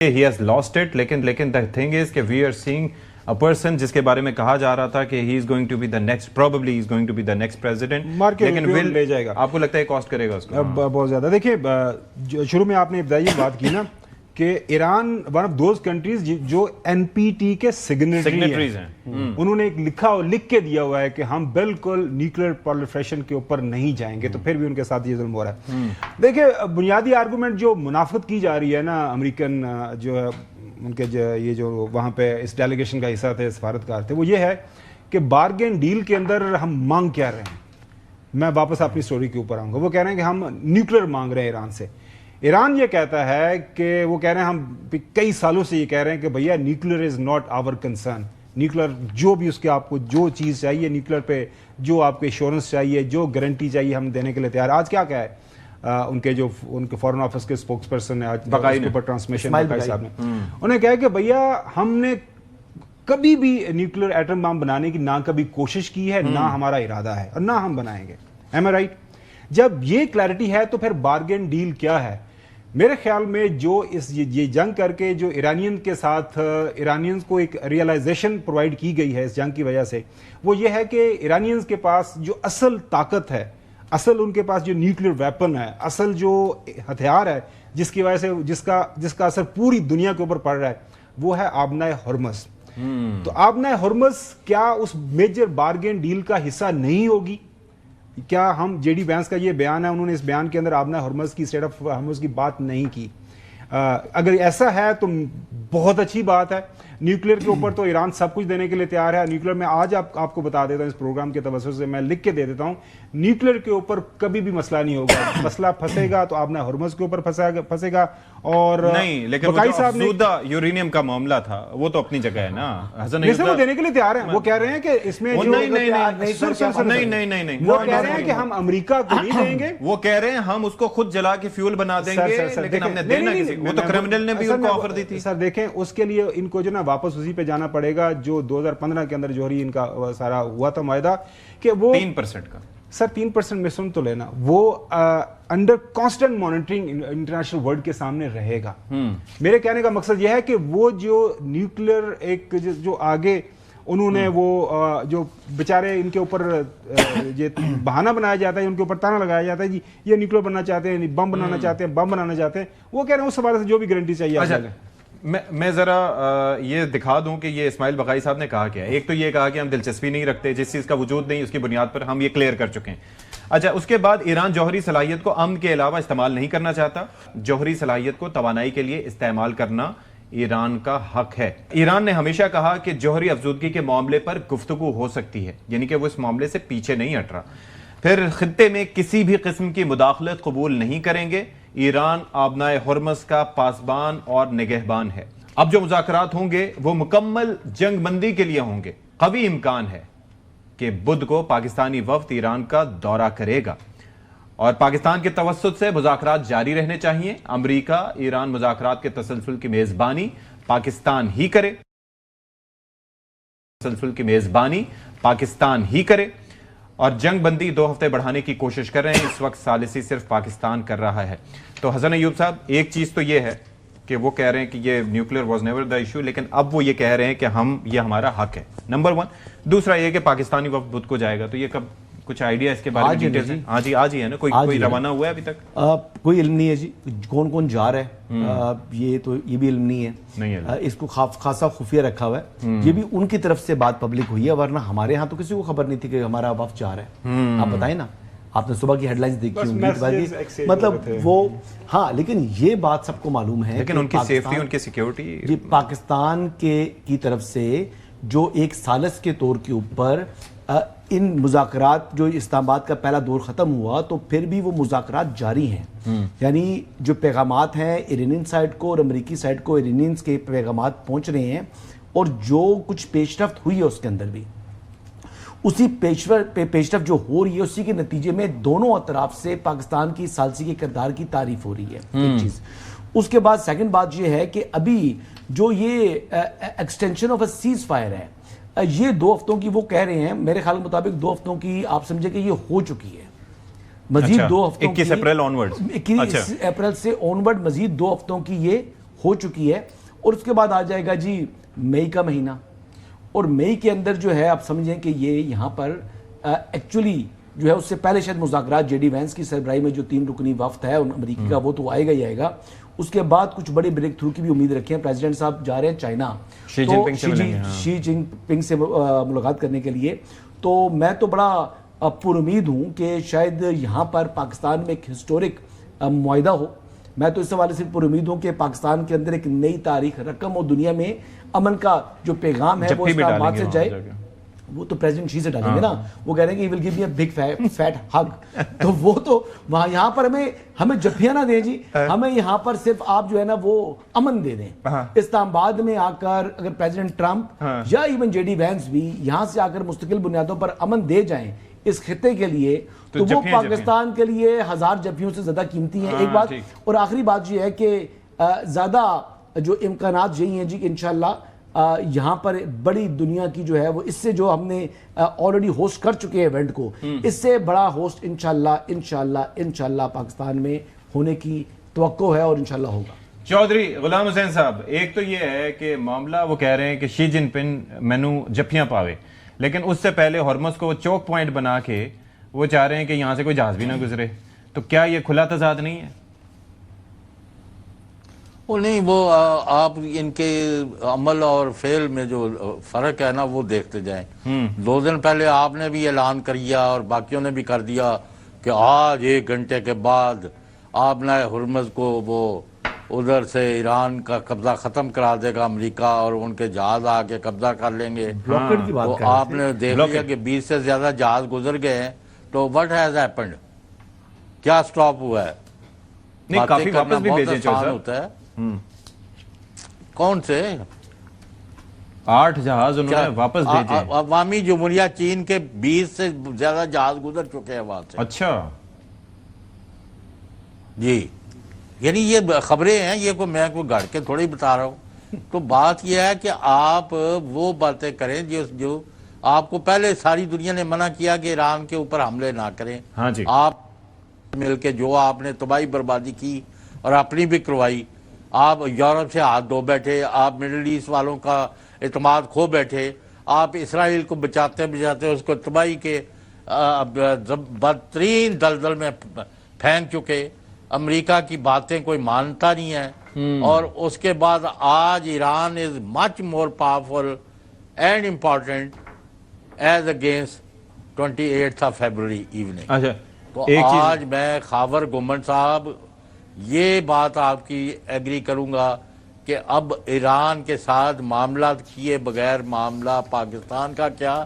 he has lost it, لیکن the thing is کہ we are seeing a person جس کے بارے میں کہا جا رہا تھا کہ he is going to be the next, probably he is going to be the next president, لیکن will لے جائے گا. آپ کو لگتا ہے کاسٹ کرے گا اس کو؟ بہت زیادہ. دیکھیں شروع میں آپ نے ابتدائی بات کی نا کہ Iran one of those countries جو این پی ٹی کے سگنیٹریز ہیں, انہوں نے لکھ کے دیا ہوا ہے کہ ہم بالکل نیوکلیر پرولیفریشن کے اوپر نہیں جائیں گے, تو پھر بھی ان کے ساتھ یہ ظلم ہو رہا ہے. دیکھیں بنیادی آرگومنٹ جو منافقت کی جا رہی ہے نا, امریکن جو ہے ان کے یہ جو وہاں پہ اس ڈیلیگیشن کا حصہ تھے, سفارتکار تھے, وہ یہ ہے کہ بارگین ڈیل کے اندر ہم مانگ کیا رہے ہیں. میں واپس اپنی سٹوری کے اوپر آؤں گا. وہ کہہ رہے ہیں کہ ہم نیوکلیر مانگ رہے ہیں ایران سے. ایران یہ کہتا ہے کہ وہ کہہ رہے ہیں, ہم کئی سالوں سے یہ کہہ رہے ہیں کہ بھیا nuclear is not our concern. Nuclear جو بھی اس کے آپ کو جو چیز چاہیے, نیوکلیر پہ جو آپ کو ایشورنس چاہیے, جو گارنٹی چاہیے, ہم دینے کے لیے تیار. آج کیا ہے ان کے فورن آفس کے اسپوکس پرسن پر ٹرانسمیشن بقائی صاحب نے انہیں کہا کہ بھیا ہم نے کبھی بھی نیوکلیر ایٹم بم بنانے کی نہ کبھی کوشش کی ہے, نہ ہمارا ارادہ ہے, اور نہ ہم بنائیں گے. Am I right? جب یہ کلیئرٹی ہے تو پھر بارگین ڈیل کیا ہے؟ میرے خیال میں جو یہ جنگ کر کے جو ایرانین کے ساتھ ایرانینز کو ایک ریئلائزیشن پرووائڈ کی گئی ہے اس جنگ کی وجہ سے, وہ یہ ہے کہ ایرانینز کے پاس جو اصل طاقت ہے, اصل ان کے پاس جو نیوکلیر ویپن ہے, اصل جو ہتھیار ہے جس کی وجہ سے جس کا اثر پوری دنیا کے اوپر پڑ رہا ہے, وہ ہے آبنائے ہرمز. تو آبنائے ہرمز کیا اس میجر بارگین ڈیل کا حصہ نہیں ہوگی؟ کیا ہم جے ڈی وینس کا یہ بیان ہے, انہوں نے اس بیان کے اندر آبنائے ہرمز کی اسٹیٹ آف ہرمز کی بات نہیں کی. اگر ایسا ہے تو بہت اچھی بات ہے. نیوکلیر کے اوپر تو ایران سب کچھ دینے کے لیے تیار ہے. نیوکلیر میں آج آپ کو بتا دیتا ہوں, اس پروگرام کے توسط سے میں لکھ کے دے دیتا ہوں, نیوکلیر کے اوپر کبھی بھی مسئلہ نہیں ہوگا. مسئلہ پھنسے گا تو آبنائے ہرمز کے اوپر پھنسے گا. اور نہیں, لیکن وہ جو افزودہ یورینیم کا معاملہ تھا وہ تو اپنی جگہ ہے نا. وہ دینے کے لیے تیار ہیں. وہ کہہ رہے ہیں کہ اس میں نہیں, وہ کہہ رہے ہیں کہ ہم امریکہ کو نہیں دیں گے. وہ کہہ رہے ہیں ہم اس کو خود جلا کے فیول بنا دیں گے, لیکن ہم نے دینا کسی کو. وہ تو کرمنل نے بھی ان کو آفر دی تھی. سر دیکھیں, اس کے لیے ان کو جو نا واپس اسی پہ جانا پڑے گا جو 2015 کے اندر جوہری ان کا سارا ہوا تھا معاہدہ, کہ وہ 3% کا. سر 3% میں سن تو لینا, وہ under constant monitoring international world کے سامنے رہے گا. میرے کہنے کا مقصد یہ ہے کہ وہ جو نیوکلیر ایک جو آگے انہوں نے وہ جو بیچارے ان کے اوپر یہ بہانہ بنایا جاتا ہے, ان کے اوپر تانا لگایا جاتا ہے, جی یہ نیوکلیر بننا چاہتے ہیں, بم بنانا چاہتے ہیں, بم بنانا چاہتے ہیں, وہ کہہ رہے ہیں اس حوالے سے جو بھی گارنٹی چاہیے. میں ذرا یہ دکھا دوں کہ یہ اسماعیل بقائی صاحب نے کہا کیا ہے. ایک تو یہ کہا کہ ہم دلچسپی نہیں رکھتے, جس چیز کا وجود نہیں اس کی بنیاد پر ہم یہ کلیئر کر چکے ہیں. اچھا, اس کے بعد ایران جوہری صلاحیت کو امن کے علاوہ استعمال نہیں کرنا چاہتا. جوہری صلاحیت کو توانائی کے لیے استعمال کرنا ایران کا حق ہے. ایران نے ہمیشہ کہا کہ جوہری افزودگی کے معاملے پر گفتگو ہو سکتی ہے, یعنی کہ وہ اس معاملے سے پیچھے نہیں ہٹ رہا. پھر خطے میں کسی بھی قسم کی مداخلت قبول نہیں کریں گے. ایران آبنائے ہرمز کا پاسبان اور نگہبان ہے. اب جو مذاکرات ہوں گے وہ مکمل جنگ بندی کے لیے ہوں گے. قوی امکان ہے کہ بدھ کو پاکستانی وفد ایران کا دورہ کرے گا اور پاکستان کے توسط سے مذاکرات جاری رہنے چاہیے. امریکہ ایران مذاکرات کے تسلسل کی میزبانی پاکستان ہی کرے اور جنگ بندی 2 ہفتے بڑھانے کی کوشش کر رہے ہیں. اس وقت ثالثی صرف پاکستان کر رہا ہے. تو حسن ایوب صاحب, ایک چیز تو یہ ہے کہ وہ کہہ رہے ہیں کہ یہ nuclear was never the issue, لیکن اب وہ یہ کہہ رہے ہیں کہ یہ ہمارا حق ہے, نمبر 1. دوسرا یہ کہ پاکستانی وفد بدھ کو جائے گا, تو یہ کب کچھ آئیڈیا اس کے بارے میں ڈیٹیلز ہیں؟ ہاں جی, آج ہی ہے نا, کوئی روانہ ہوا ہے ابھی تک؟ کوئی علم نہیں ہے جی, کون جا رہا ہے یہ بھی علم نہیں ہے. اس کو خاصا خفیہ رکھا ہوا ہے. یہ بھی ان کی طرف سے بات پبلک ہوئی ہے, ورنہ ہمارے ہاں تو کسی کو خبر نہیں تھی کہ ہمارا وفد جا رہا ہے. آپ بتائیں نا, آپ نے صبح کی ہیڈ لائنز دیکھی ہوں, مطلب وہ ہاں, لیکن یہ بات سب کو معلوم ہے, لیکن ان کی سیفٹی, ان کی سیکیورٹی, جی پاکستان کی طرف سے جو ایک سالس کے طور کے اوپر ان مذاکرات, جو اسلام آباد کا پہلا دور ختم ہوا تو پھر بھی وہ مذاکرات جاری ہیں. یعنی جو پیغامات ہیں ایرانین سائڈ کو اور امریکی سائڈ کو, ایرانینز کے پیغامات پہنچ رہے ہیں, اور جو کچھ پیش رفت ہوئی ہے اس کے اندر بھی اسی پیش رفت جو ہو رہی ہے, اسی کے نتیجے میں دونوں اطراف سے پاکستان کی ثالثی کے کردار کی تعریف ہو رہی ہے. ایک چیز. اس کے بعد سیکنڈ بات یہ ہے کہ ابھی جو یہ extension of a cease fire ہے, یہ 2 ہفتوں کی وہ کہہ رہے ہیں, میرے خیال کے مطابق 2 ہفتوں کی آپ سمجھے کہ یہ ہو چکی ہے. مزید 2 ہفتوں 21 اپریل آنورڈ, 21 اپریل سے آنورڈ مزید 2 ہفتوں کی یہ ہو چکی ہے. اور اس کے بعد آ جائے گا جی مئی کا مہینہ, اور مئی کے اندر جو ہے آپ سمجھیں کہ یہ یہاں پر ایکچولی جو ہے اس سے پہلے شاید مذاکرات جے ڈی وینس کی سربراہی میں جو 3 رکنی وفد ہے امریکی کا وہ تو آئے گا ہی آئے گا. اس کے بعد کچھ بڑے بریک تھرو کی بھی امید رکھیں. پریزیڈنٹ صاحب جا رہے ہیں چائنا, شی جن پنگ سے ملاقات کرنے کے لیے. تو میں تو بڑا پر امید ہوں کہ شاید یہاں پر پاکستان میں ایک ہسٹورک معاہدہ ہو. میں تو اس حوالے سے پر امید ہوں کہ پاکستان کے اندر ایک نئی تاریخ رقم اور دنیا میں امن کا جو پیغام ہے وہ اسلام آباد سے جائے. وہ تو پریزیڈنٹ شی سے ڈالیں گے نا, وہ کہہ رہے ہیں کہ he will give me a big fat hug. تو وہ تو وہاں یہاں پر ہمیں جفیاں نہ دیں جی, ہمیں یہاں پر صرف آپ جو ہے نا وہ امن دے دیں. اسلام آباد میں آ کر اگر پریزیڈنٹ ٹرمپ یا ایون جے ڈی وینس بھی یہاں سے آ کر مستقل بنیادوں پر امن دے جائیں اس خطے کے لیے, تو وہ پاکستان کے لیے 1000 جفیوں سے زیادہ قیمتی ہیں. ایک بات اور آخری بات یہ ہے کہ زیادہ جو امکانات یہی ہیں جی کہ انشاءاللہ یہاں پر بڑی دنیا کی جو ہے وہ اس سے جو ہم نے آلریڈی ہوسٹ کر چکے ہیں ایونٹ کو, اس سے بڑا ہوسٹ انشاءاللہ پاکستان میں ہونے کی توقع ہے اور انشاءاللہ ہوگا. چودھری غلام حسین صاحب, ایک تو یہ ہے کہ معاملہ وہ کہہ رہے ہیں کہ شی جن پنگ مینو جفیاں پاوے, لیکن اس سے پہلے ہارمز کو وہ چوک پوائنٹ بنا کے وہ چاہ رہے ہیں کہ یہاں سے کوئی جہاز بھی نہ گزرے. تو کیا یہ کھلا تضاد نہیں ہے؟ وہ نہیں, وہ آپ ان کے عمل اور فعل میں جو فرق ہے نا وہ دیکھتے جائیں. 2 دن پہلے آپ نے بھی اعلان کیا اور باقیوں نے بھی کر دیا کہ آج 1 گھنٹے کے بعد آپ نے ہرمز کو وہ ادھر سے ایران کا قبضہ ختم کرا دے گا امریکہ, اور ان کے جہاز آ کے قبضہ کر لیں گے. تو آپ نے دیکھ لیا کہ 20 سے زیادہ جہاز گزر گئے ہیں. تو what has happened, کیا سٹاپ ہوا ہے؟ نہیں, کافی واپس بھی بھیجے ہوتا ہے. کون سے 8 جہاز انہوں نے واپس بھیجے. عوامی جمہوریہ چین کے 20 سے زیادہ جہاز گزر چکے ہیں وہاں سے. اچھا جی, یعنی یہ خبریں ہیں, یہ میں کوئی گھڑ کے تھوڑی بتا رہا ہوں. تو بات یہ ہے کہ آپ وہ باتیں کریں جو آپ کو پہلے ساری دنیا نے منع کیا کہ ایران کے اوپر حملے نہ کریں. ہاں جی, آپ مل کے جو آپ نے تباہی بربادی کی اور اپنی بھی کروائی, آپ یورپ سے ہاتھ دھو بیٹھے, آپ مڈل ایسٹ والوں کا اعتماد کھو بیٹھے, آپ اسرائیل کو بچاتے اس کو تباہی کے بدترین دلدل میں پھینک چکے. امریکہ کی باتیں کوئی مانتا نہیں ہے, اور اس کے بعد آج Iran is much more powerful and important as against 28 February evening. تو آج میں خاور گومن صاحب یہ بات آپ کی ایگری کروں گا کہ اب ایران کے ساتھ معاملات کیے بغیر معاملہ پاکستان کا کیا,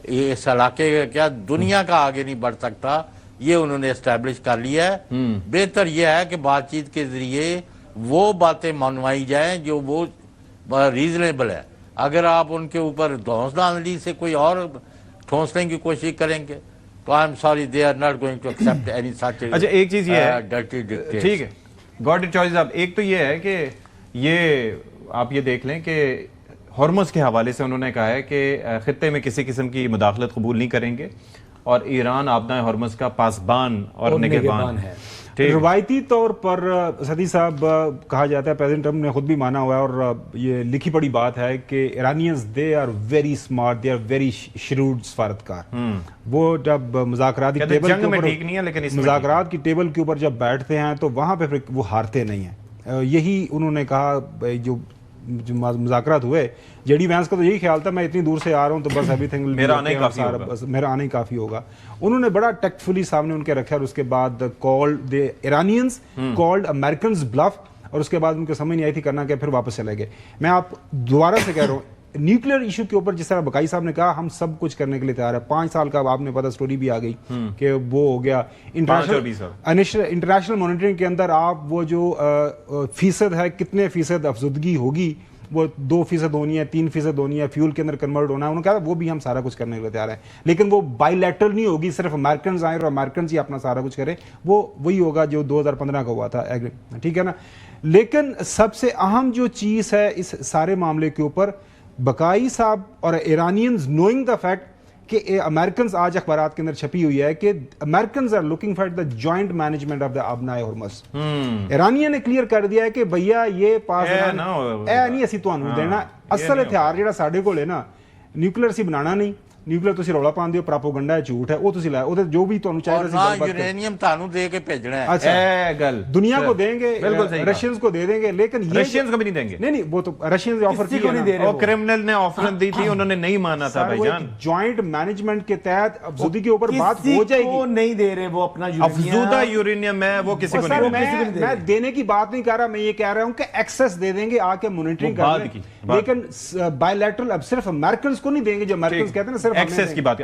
اس علاقے کا کیا, دنیا کا آگے نہیں بڑھ سکتا. یہ انہوں نے اسٹیبلش کر لیا ہے. بہتر یہ ہے کہ بات چیت کے ذریعے وہ باتیں منوائی جائیں جو وہ ریزنیبل ہے. اگر آپ ان کے اوپر دھونس دھاندلی سے کوئی اور ٹھونسنے کی کوشش کریں گے تو I am sorry they are not going to accept any such. اچھا, ایک چیز یہ ہے, ٹھیک ہے گاڈ چوائس صاحب, ایک تو یہ ہے کہ یہ آپ یہ دیکھ لیں کہ ہرمز کے حوالے سے انہوں نے کہا ہے کہ خطے میں کسی قسم کی مداخلت قبول نہیں کریں گے, اور ایران آبنائے ہرمز کا پاسبان اور نگہبان ہے. روایتی طور پر سدی صاحب کہا جاتا ہے, پریزیڈنٹ ٹرمپ نے خود بھی مانا ہوا ہے اور یہ لکھی پڑی بات ہے کہ Iranians they are very smart, they are very shrewd سفارتکار. وہ جب مذاکرات کی ٹیبل کے اوپر جب بیٹھتے ہیں تو وہاں پہ وہ ہارتے نہیں ہیں. یہی انہوں نے کہا. جو مذاکرات ہوئے, جے ڈی وینس کا تو یہی خیال تھا میں اتنی دور سے آ رہا ہوں تو بس ایوری تھنگ میرا آنا ہی کافی ہوگا. انہوں نے بڑا ٹیکٹفلی سامنے ان کے رکھا, اور اس کے بعد called the Iranians called Americans bluff, اور اس کے بعد ان کو سمجھ نہیں آئی تھی کرنا کیا, پھر واپس چلے گئے. میں آپ دوبارہ سے کہہ رہا ہوں, نیوکلیر ایشو کے اوپر جس طرح بقائی صاحب نے کہا ہم سب کچھ کرنے کے لیے تیار ہے. 5 سال کا آپ نے پتا سٹوری بھی آ گئی کہ وہ ہو گیا انٹرنیشنل مانیٹرنگ کے اندر. آپ وہ جو فیصد ہے کتنے فیصد افزودگی ہوگی, وہ 2% ہونی ہے, 3% ہونی ہے, فیول کے اندر کنورٹ ہونا ہے, انہوں نے کہا وہ بھی ہم سارا کچھ کرنے کے لیے تیار ہیں. لیکن وہ بائی لیٹرل نہیں ہوگی, صرف امریکنز آئیں اور امریکنز ہی اپنا سارا کچھ کریں. وہ وہی ہوگا جو 2015 کا ہوا تھا, ٹھیک ہے نا. لیکن سب سے اہم جو چیز ہے اس سارے معاملے کے اوپر, بقائی صاحب اور ایرانینز نوئنگ دا فیکٹ کہ امریکنز آج اخبارات کے اندر چھپی ہوئی ہے کہ Americans are looking for the joint management of the ابنائے ہرمز. ایرانیاں نے کلیئر کر دیا ہے کہ بھیا یہ پاس نہیں اسی تانوں دینا. اصل ہتھیار جڑا ساڈے کول ہے نا نیوکلیئر سی بنانا نہیں, نیوکلیئر تسی رولا پاندے ہو, پراپوگنڈا ہے, جھوٹ ہے, وہ تسی لائے وہ جو بھی تانوں چاہیے اور نہ یورینیم تانوں دے کے بھیجنا ہے. اچھا گل دنیا کو دیں گے, بالکل صحیح رشینز کو دے دیں گے, لیکن یہ رشینز کو بھی نہیں دیں گے. نہیں وہ تو رشینز آفر کی ہے نا, اور کرمنل نے آفر دی تھی, انہوں نے نہیں مانا تھا بھائی جان. جوائنٹ مینجمنٹ کے تحت افزودگی کے اوپر بات ہو جائے گی. نہیں دے رہے وہ اپنا افزودہ یورینیم ہے وہ کسی کو نہیں. میں دینے کی بات نہیں کر رہا, میں یہ کہہ رہا ہوں کہ ایکسس دے دیں گے, آ کے مانیٹرنگ کر لیں, لیکن بائی لیٹرل اب صرف امریکنز کو نہیں دیں گے, جو امریکنز کہتے ہیں نا صرف ایکسس کی بات.